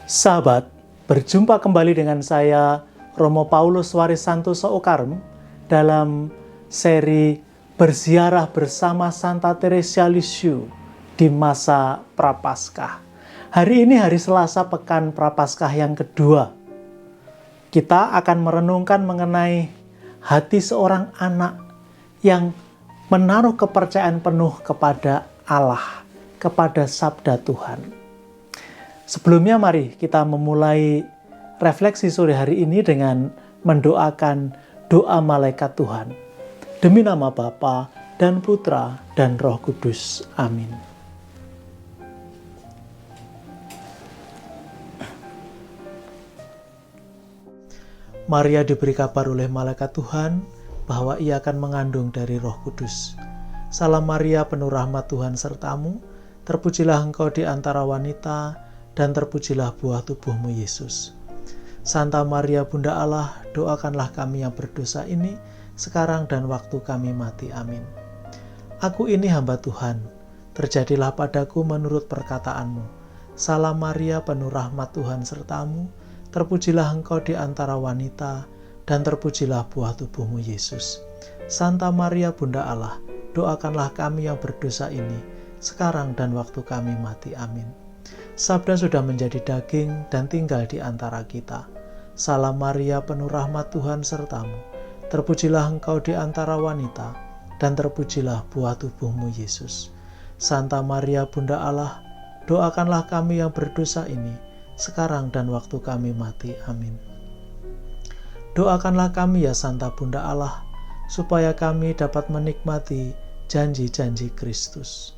Sahabat, berjumpa kembali dengan saya Romo Paulus Warisantoso Okarm dalam seri Berziarah bersama Santa Teresia Lisieux di masa Prapaskah. Hari ini hari Selasa pekan Prapaskah yang kedua. Kita akan merenungkan mengenai hati seorang anak yang menaruh kepercayaan penuh kepada Allah, kepada sabda Tuhan. Sebelumnya mari kita memulai refleksi sore hari ini dengan mendoakan doa malaikat Tuhan. Demi nama Bapa dan Putra dan Roh Kudus. Amin. Maria diberi kabar oleh malaikat Tuhan bahwa ia akan mengandung dari Roh Kudus. Salam Maria, penuh rahmat Tuhan sertamu, terpujilah engkau di antara wanita, dan terpujilah buah tubuhmu Yesus. Santa Maria Bunda Allah, doakanlah kami yang berdosa ini, sekarang dan waktu kami mati. Amin. Aku ini hamba Tuhan, terjadilah padaku menurut perkataanmu. Salam Maria, penuh rahmat Tuhan sertamu, terpujilah engkau di antara wanita, dan terpujilah buah tubuhmu Yesus. Santa Maria Bunda Allah, doakanlah kami yang berdosa ini, sekarang dan waktu kami mati. Amin. Sabda sudah menjadi daging dan tinggal di antara kita. Salam Maria, penuh rahmat Tuhan sertamu, terpujilah engkau di antara wanita, dan terpujilah buah tubuhmu Yesus. Santa Maria Bunda Allah, doakanlah kami yang berdosa ini, sekarang dan waktu kami mati. Amin. Doakanlah kami ya Santa Bunda Allah, supaya kami dapat menikmati janji-janji Kristus.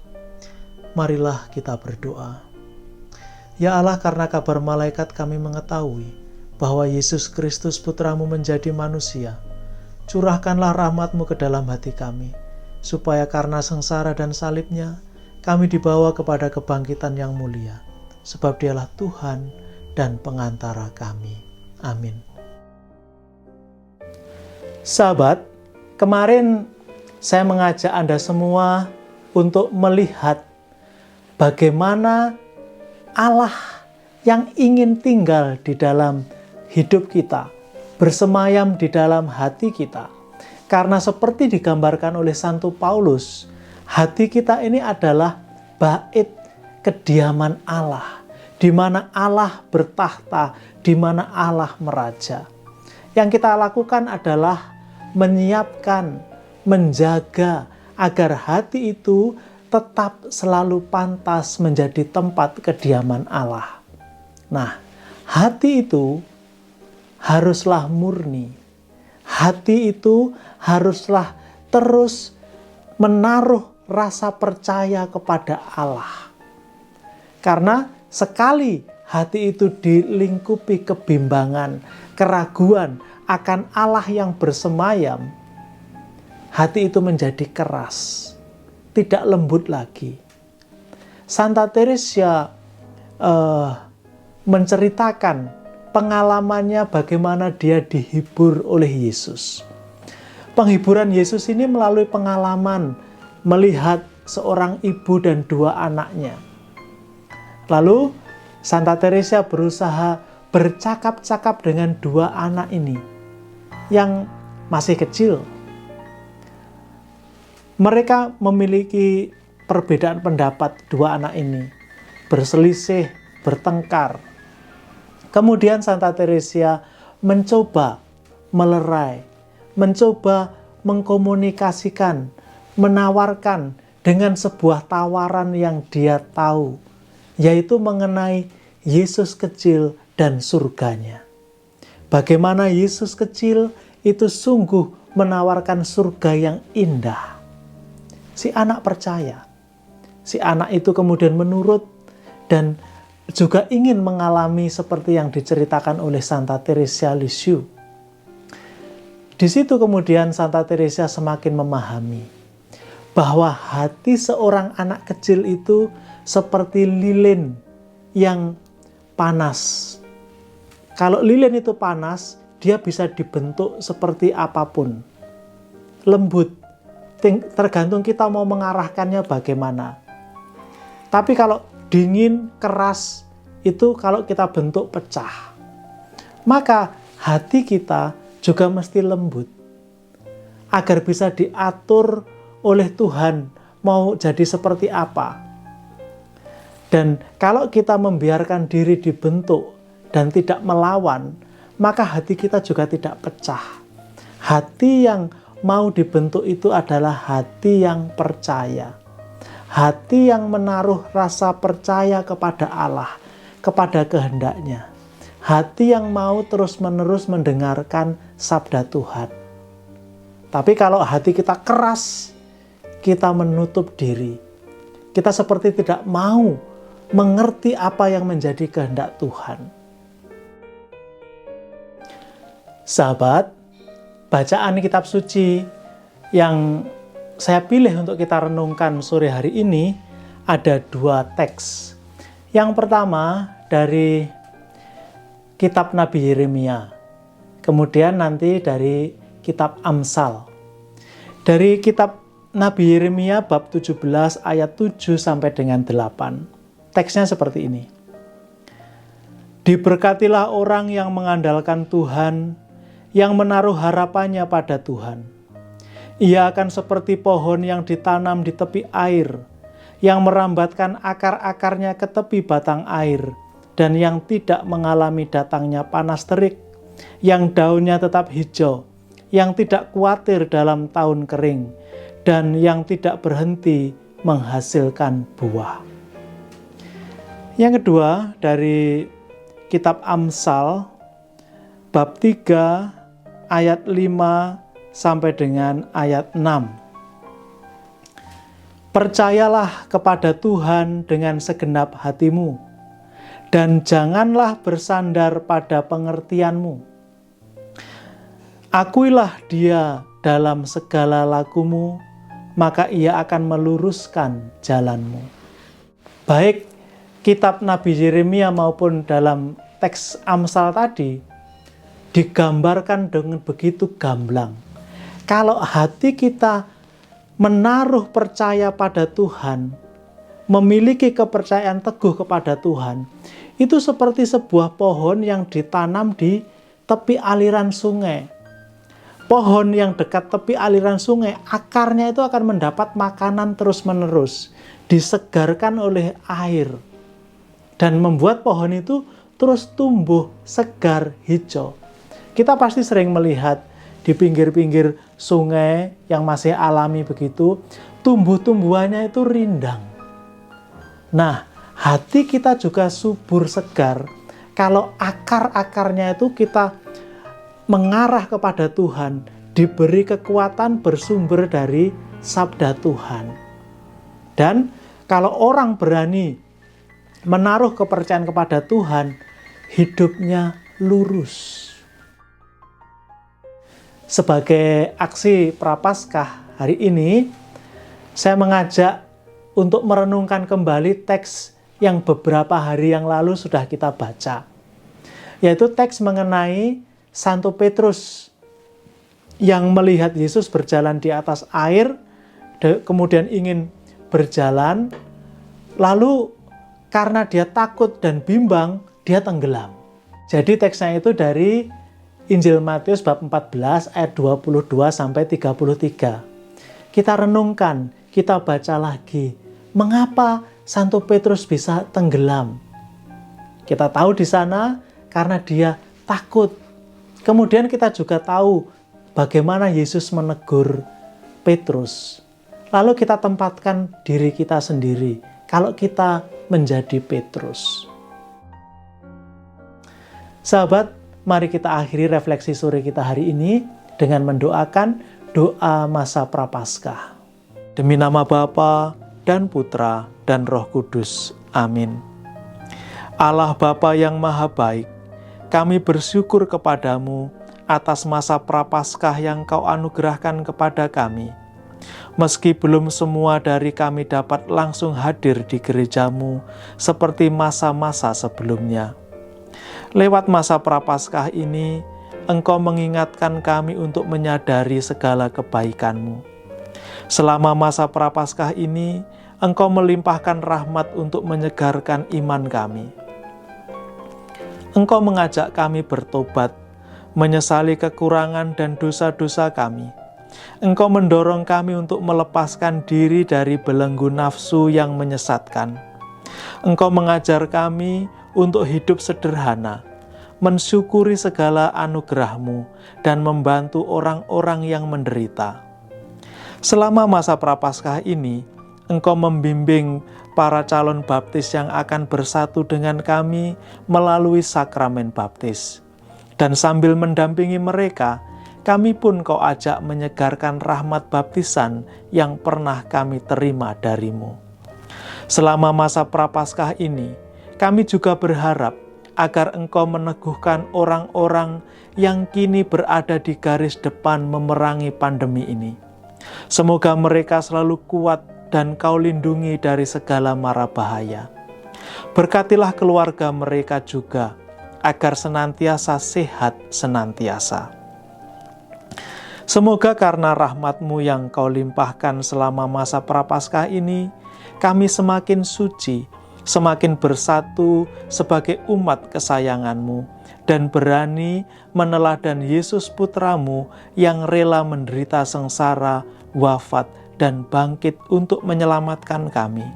Marilah kita berdoa. Ya Allah, karena kabar malaikat kami mengetahui bahwa Yesus Kristus Putramu menjadi manusia. Curahkanlah rahmat-Mu ke dalam hati kami, supaya karena sengsara dan salibnya, kami dibawa kepada kebangkitan yang mulia, sebab Dialah Tuhan dan pengantara kami. Amin. Sahabat, kemarin saya mengajak Anda semua untuk melihat bagaimana Allah yang ingin tinggal di dalam hidup kita, bersemayam di dalam hati kita. Karena seperti digambarkan oleh Santo Paulus, hati kita ini adalah bait kediaman Allah, di mana Allah bertahta, di mana Allah meraja. Yang kita lakukan adalah menyiapkan, menjaga agar hati itu tetap selalu pantas menjadi tempat kediaman Allah. Nah, hati itu haruslah murni. Hati itu haruslah terus menaruh rasa percaya kepada Allah. Karena sekali hati itu dilingkupi kebimbangan, keraguan akan Allah yang bersemayam, hati itu menjadi keras, tidak lembut lagi. Santa Teresia menceritakan pengalamannya bagaimana dia dihibur oleh Yesus. Penghiburan Yesus ini melalui pengalaman melihat seorang ibu dan dua anaknya. Lalu Santa Teresia berusaha bercakap-cakap dengan dua anak ini yang masih kecil. Mereka memiliki perbedaan pendapat, dua anak ini berselisih, bertengkar. Kemudian Santa Teresia mencoba melerai, mencoba mengkomunikasikan, menawarkan dengan sebuah tawaran yang dia tahu, yaitu mengenai Yesus kecil dan surganya. Bagaimana Yesus kecil itu sungguh menawarkan surga yang indah. Si anak percaya. Si anak itu kemudian menurut dan juga ingin mengalami seperti yang diceritakan oleh Santa Teresia Lisieux. Di situ kemudian Santa Teresia semakin memahami bahwa hati seorang anak kecil itu seperti lilin yang panas. Kalau lilin itu panas, dia bisa dibentuk seperti apapun. Lembut. Tergantung kita mau mengarahkannya bagaimana. Tapi kalau dingin, keras, itu kalau kita bentuk pecah. Maka hati kita juga mesti lembut, agar bisa diatur oleh Tuhan mau jadi seperti apa. Dan kalau kita membiarkan diri dibentuk dan tidak melawan, maka hati kita juga tidak pecah. Hati yang mau dibentuk itu adalah hati yang percaya. Hati yang menaruh rasa percaya kepada Allah, kepada kehendaknya. Hati yang mau terus-menerus mendengarkan sabda Tuhan. Tapi kalau hati kita keras, kita menutup diri. Kita seperti tidak mau mengerti apa yang menjadi kehendak Tuhan. Sahabat, bacaan kitab suci yang saya pilih untuk kita renungkan sore hari ini ada 2 teks. Yang pertama dari kitab Nabi Yeremia, kemudian nanti dari kitab Amsal. Dari kitab Nabi Yeremia bab 17 ayat 7 sampai dengan 8. Teksnya seperti ini. Diberkatilah orang yang mengandalkan Tuhan, yang menaruh harapannya pada Tuhan. Ia akan seperti pohon yang ditanam di tepi air, yang merambatkan akar-akarnya ke tepi batang air, dan yang tidak mengalami datangnya panas terik, yang daunnya tetap hijau, yang tidak khawatir dalam tahun kering, dan yang tidak berhenti menghasilkan buah. Yang kedua dari kitab Amsal, bab 3, ayat 5 sampai dengan ayat 6. Percayalah kepada Tuhan dengan segenap hatimu, dan janganlah bersandar pada pengertianmu. Akuilah Dia dalam segala lakumu, maka Ia akan meluruskan jalanmu. Baik kitab Nabi Yeremia maupun dalam teks Amsal tadi, digambarkan dengan begitu gamblang. Kalau hati kita menaruh percaya pada Tuhan, memiliki kepercayaan teguh kepada Tuhan, itu seperti sebuah pohon yang ditanam di tepi aliran sungai. Pohon yang dekat tepi aliran sungai, akarnya itu akan mendapat makanan terus-menerus, disegarkan oleh air, dan membuat pohon itu terus tumbuh segar hijau. Kita pasti sering melihat di pinggir-pinggir sungai yang masih alami begitu, tumbuh-tumbuhannya itu rindang. Nah, hati kita juga subur segar kalau akar-akarnya itu kita mengarah kepada Tuhan, diberi kekuatan bersumber dari sabda Tuhan. Dan kalau orang berani menaruh kepercayaan kepada Tuhan, hidupnya lurus. Sebagai aksi Prapaskah hari ini, saya mengajak untuk merenungkan kembali teks yang beberapa hari yang lalu sudah kita baca, yaitu teks mengenai Santo Petrus yang melihat Yesus berjalan di atas air, kemudian ingin berjalan, lalu karena dia takut dan bimbang, dia tenggelam. Jadi teksnya itu dari Injil Matius bab 14 ayat 22 sampai 33. Kita renungkan, kita baca lagi, mengapa Santo Petrus bisa tenggelam? Kita tahu di sana karena dia takut. Kemudian kita juga tahu bagaimana Yesus menegur Petrus. Lalu kita tempatkan diri kita sendiri kalau kita menjadi Petrus. Sahabat, mari kita akhiri refleksi sore kita hari ini dengan mendoakan doa masa Prapaskah. Demi nama Bapa dan Putra dan Roh Kudus. Amin. Allah Bapa yang Maha Baik, kami bersyukur kepadamu atas masa Prapaskah yang Kau anugerahkan kepada kami. Meski belum semua dari kami dapat langsung hadir di gerejamu seperti masa-masa sebelumnya. Lewat masa Prapaskah ini, Engkau mengingatkan kami untuk menyadari segala kebaikan-Mu. Selama masa Prapaskah ini, Engkau melimpahkan rahmat untuk menyegarkan iman kami. Engkau mengajak kami bertobat, menyesali kekurangan dan dosa-dosa kami. Engkau mendorong kami untuk melepaskan diri dari belenggu nafsu yang menyesatkan. Engkau mengajar kami untuk hidup sederhana, mensyukuri segala anugerah-Mu, dan membantu orang-orang yang menderita. Selama masa Prapaskah ini, Engkau membimbing para calon baptis yang akan bersatu dengan kami melalui sakramen baptis. Dan sambil mendampingi mereka, kami pun Kau ajak menyegarkan rahmat baptisan yang pernah kami terima dari-Mu. Selama masa Prapaskah ini, kami juga berharap agar Engkau meneguhkan orang-orang yang kini berada di garis depan memerangi pandemi ini. Semoga mereka selalu kuat dan Kau lindungi dari segala mara bahaya. Berkatilah keluarga mereka juga, agar senantiasa sehat senantiasa. Semoga karena rahmat-Mu yang Kau limpahkan selama masa Prapaskah ini, kami semakin suci, semakin bersatu sebagai umat kesayangan-Mu, dan berani meneladan Yesus Putra-Mu yang rela menderita sengsara, wafat, dan bangkit untuk menyelamatkan kami.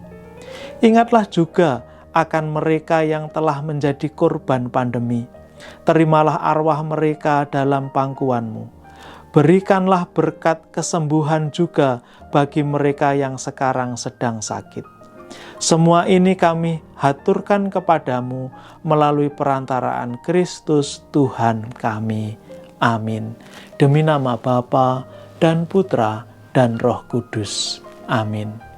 Ingatlah juga akan mereka yang telah menjadi korban pandemi. Terimalah arwah mereka dalam pangkuan-Mu. Berikanlah berkat kesembuhan juga bagi mereka yang sekarang sedang sakit. Semua ini kami haturkan kepadamu melalui perantaraan Kristus Tuhan kami. Amin. Demi nama Bapa dan Putra dan Roh Kudus. Amin.